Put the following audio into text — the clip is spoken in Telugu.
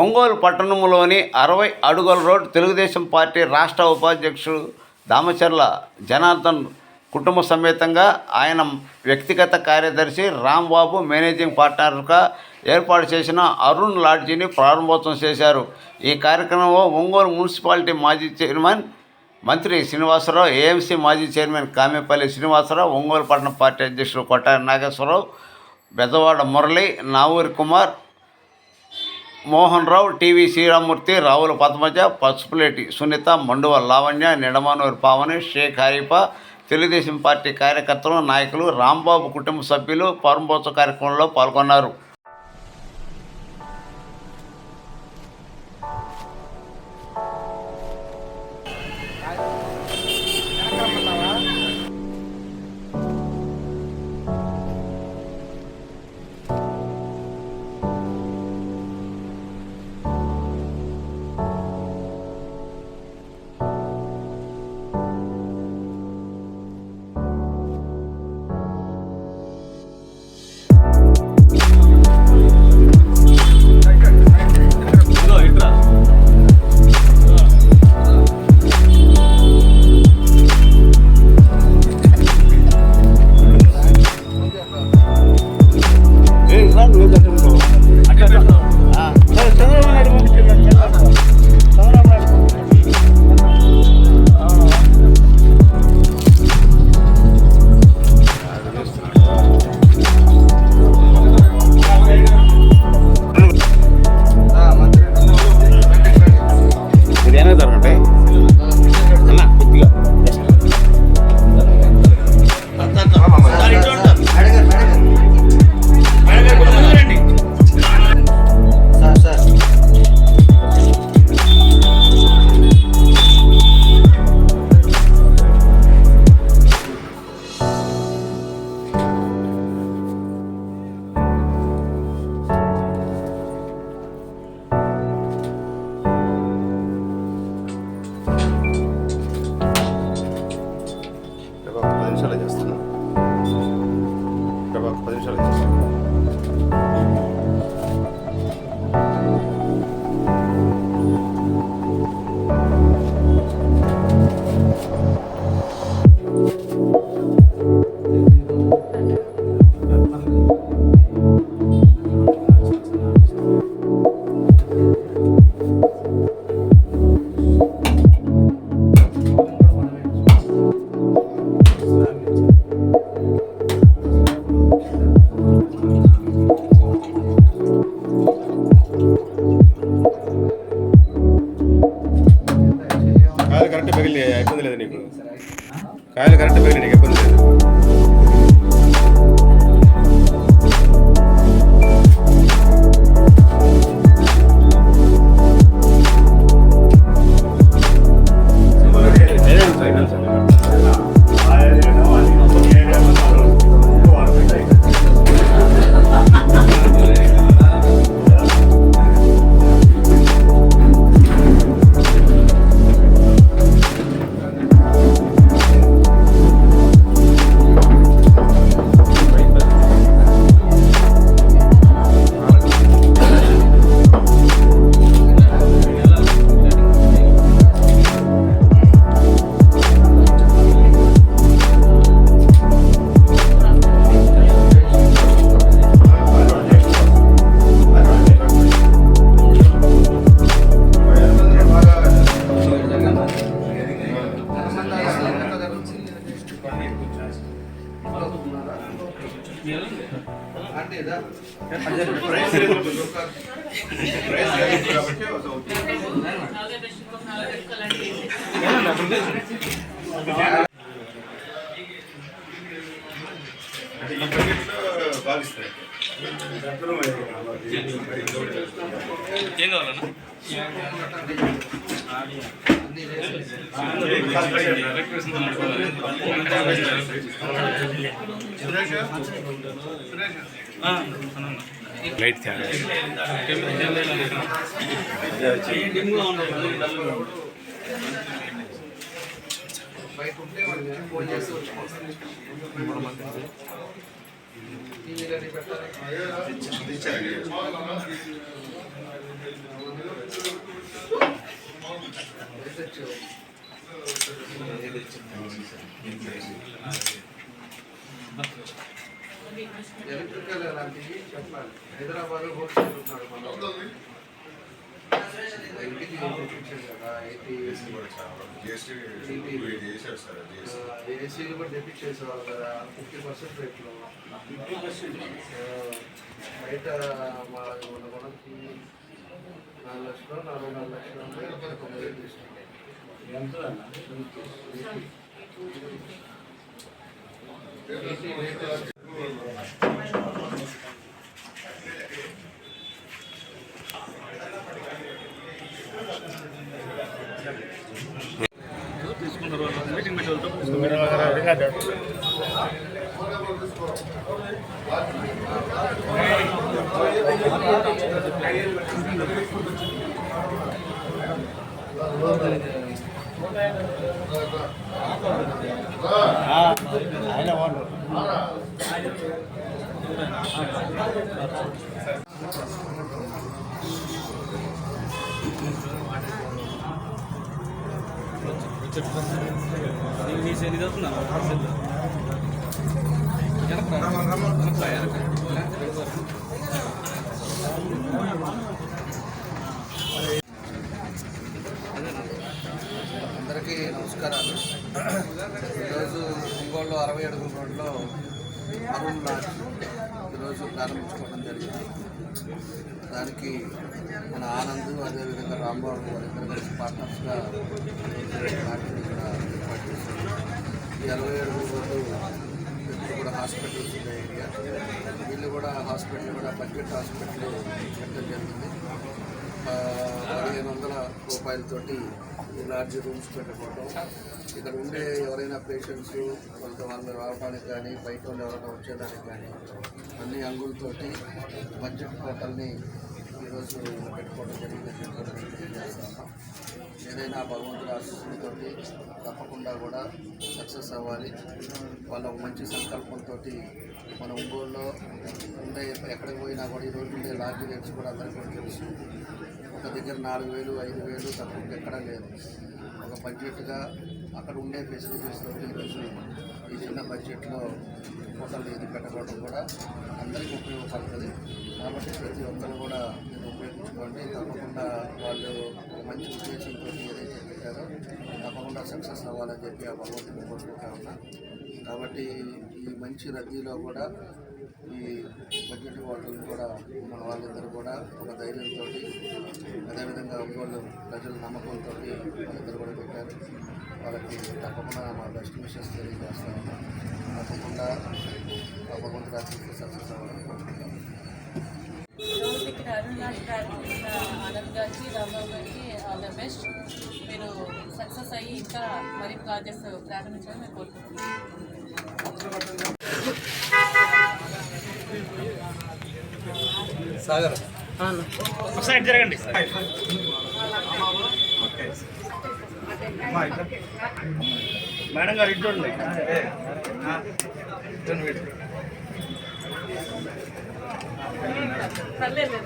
ఒంగోలు పట్టణంలోని 60 అడుగుల రోడ్ తెలుగుదేశం పార్టీ రాష్ట్ర ఉపాధ్యక్షుడు దామచర్ల జనార్దన్ కుటుంబ సమేతంగా ఆయన వ్యక్తిగత కార్యదర్శి రాంబాబు మేనేజింగ్ పార్ట్నర్గా ఏర్పాటు చేసిన అరుణ్ లాడ్జిని ప్రారంభోత్సవం చేశారు. ఈ కార్యక్రమంలో ఒంగోలు మున్సిపాలిటీ మాజీ చైర్మన్ మంత్రి శ్రీనివాసరావు, ఏఎంసీ మాజీ చైర్మన్ కామెపల్లి శ్రీనివాసరావు, ఒంగోలు పట్టణ పార్టీ అధ్యక్షుడు కొట్టారి నాగేశ్వరరావు, బెజవాడ మురళి, నావూరి కుమార్, మోహన్ రావు, టీవీ శ్రీరామూర్తి, రావుల పద్మజ, పసుపులేటి సునీత, మండువ లావణ్య, నిడమానూరి పావని, షేక్ హరీఫా, తెలుగుదేశం పార్టీ కార్యకర్తలు, నాయకులు, రాంబాబు కుటుంబ సభ్యులు ప్రారంభోత్సవ కార్యక్రమంలో పాల్గొన్నారు. ఇబ్బంది లేదు నీకు, కాయలు కరెక్ట్ పెరిగి నీకు ఇబ్బంది లేదు. ఏం కావాలన్నా లైట్ ఎలక్ట్రికల్ అలాంటివి చెప్పాలి. హైదరాబాద్ హోల్సేల్ ఉన్నాడు మన ఇంటికి తెప్పించాడు కదా. ఏసీలు కూడా తెప్పించేసేవాళ్ళు కదా 50% రేట్లో. బయట మా మన మనకి 4 లక్షలు 4.5 లక్షలు ఉంటే 9,000 తీసుకుంటాం. అందరికీ నమస్కారాలు. ఈరోజు ఒంగోలు 60 అడుగుల రోడ్లో అరుణ్ లాడ్జ్ ఈరోజు ప్రారంభించుకోవడం జరిగింది. దానికి మన ఆనంద్ అదేవిధంగా రాంబాబు వారిద్దరు కలిసి పార్ట్నర్స్గా లాడ్జ్ని ఇక్కడ ఏర్పాటు చేశారు. ఈ 60 అడుగుల రోడ్డు ఇప్పుడు కూడా హాస్పిటల్స్ ఉండే ఏరియా. వీళ్ళు కూడా హాస్పిటల్ కూడా బడ్జెట్ హాస్పిటల్ పెట్టడం జరిగింది. 1500 రూపాయలతోటి ఈ లాడ్జ్ రూమ్స్ పెట్టుకోవడం, ఇక్కడ ఉండే ఎవరైనా పేషెంట్స్ వాళ్ళు రావడానికి కానీ బయట వాళ్ళు ఎవరైనా వచ్చేదానికి కానీ అన్ని అంగులతోటి బడ్జెట్ హోటల్ని ఈరోజు పెట్టుకోవడం జరిగిందని చెప్పి తెలియజేస్తాను. ఏదైనా భగవంతుడి ఆశీస్సులతో తప్పకుండా కూడా సక్సెస్ అవ్వాలి. వాళ్ళ మంచి సంకల్పంతో మన ఒంగోలులో ఉండే ఎక్కడికి పోయినా కూడా ఈరోజు ఉండే లాడ్జ్ రేట్స్ కూడా అందరికీ కూడా తెలుసు. ఒక దగ్గర 4,000 5,000 తక్కువ ఎక్కడా లేదు. ఒక బడ్జెట్గా అక్కడ ఉండే ఫెసిలిటీస్తో ఈరోజు ఈ చిన్న బడ్జెట్లో హోటల్ ఇది పెట్టడం కూడా అందరికీ ఉపయోగపడుతుంది. కాబట్టి ప్రతి ఒక్కరు కూడా దీన్ని ఉపయోగించుకోండి. తప్పకుండా వాళ్ళు మంచి ఉద్దేశంతో ఏదైతే పెట్టారో తప్పకుండా సక్సెస్ అవ్వాలని చెప్పి ఆ భగవంతుని కోరుకుంటా ఉన్నా. కాబట్టి ఈ మంచి రద్దీలో కూడా ఈ బడ్జెట్ హోటల్ కూడా మన వాళ్ళిద్దరు కూడా ఒక ధైర్యంతో అదేవిధంగా ఒంగోలు ప్రజల నమ్మకంతో వాళ్ళిద్దరు కూడా పెట్టారు. వాళ్ళకి తప్పకుండా మా బెస్ట్ విషెస్ తెలియజేస్తా ఉన్నాం. తప్పకుండా భగవంతుడి ఆశీస్సులతో సక్సెస్ అవ్వాలని కోరుకుంటాం. రోజు ఇక్కడ అరుణ్ లాడ్జ్ ప్రారంభించిన ఆనంద్ గారికి రాంబాబు గారికి ఆల్ ద బెస్ట్. మీరు సక్సెస్ అయ్యి ఇంకా మరి ప్రాజెక్ట్స్ ప్రారంభించాలని మేము కోరుకుంటున్నాం. సాగర్ ఒకసారి జరగండి. మేడం గారు ఇటు చూడండి. పర్లేదు